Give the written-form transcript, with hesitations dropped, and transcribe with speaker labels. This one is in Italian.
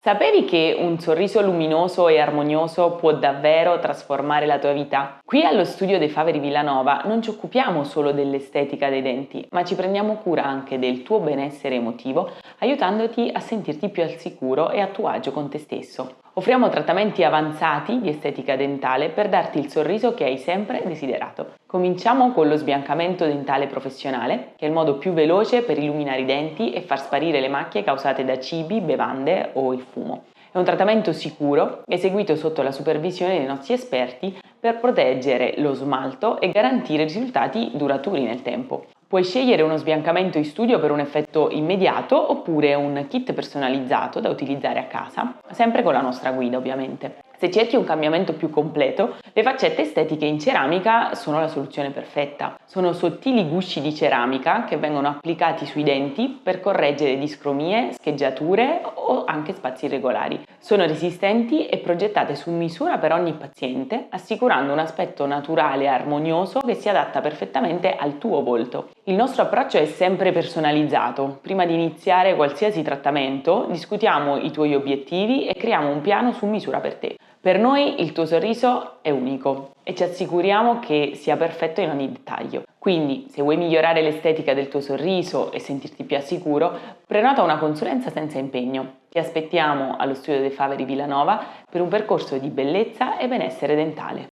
Speaker 1: Sapevi che un sorriso luminoso e armonioso può davvero trasformare la tua vita? Qui allo studio dei Faveri Villanova non ci occupiamo solo dell'estetica dei denti, ma ci prendiamo cura anche del tuo benessere emotivo, aiutandoti a sentirti più al sicuro e a tuo agio con te stesso. Offriamo trattamenti avanzati di estetica dentale per darti il sorriso che hai sempre desiderato. Cominciamo con lo sbiancamento dentale professionale, che è il modo più veloce per illuminare i denti e far sparire le macchie causate da cibi, bevande o il fumo. È un trattamento sicuro, eseguito sotto la supervisione dei nostri esperti per proteggere lo smalto e garantire risultati duraturi nel tempo. Puoi scegliere uno sbiancamento in studio per un effetto immediato oppure un kit personalizzato da utilizzare a casa, sempre con la nostra guida ovviamente. Se cerchi un cambiamento più completo, le faccette estetiche in ceramica sono la soluzione perfetta. Sono sottili gusci di ceramica che vengono applicati sui denti per correggere discromie, scheggiature o anche spazi irregolari. Sono resistenti e progettate su misura per ogni paziente, assicurando un aspetto naturale e armonioso che si adatta perfettamente al tuo volto. Il nostro approccio è sempre personalizzato. Prima di iniziare qualsiasi trattamento, discutiamo i tuoi obiettivi e creiamo un piano su misura per te. Per noi il tuo sorriso è unico e ci assicuriamo che sia perfetto in ogni dettaglio. Quindi, se vuoi migliorare l'estetica del tuo sorriso e sentirti più al sicuro, prenota una consulenza senza impegno. Ti aspettiamo allo studio dei Faveri Villanova per un percorso di bellezza e benessere dentale.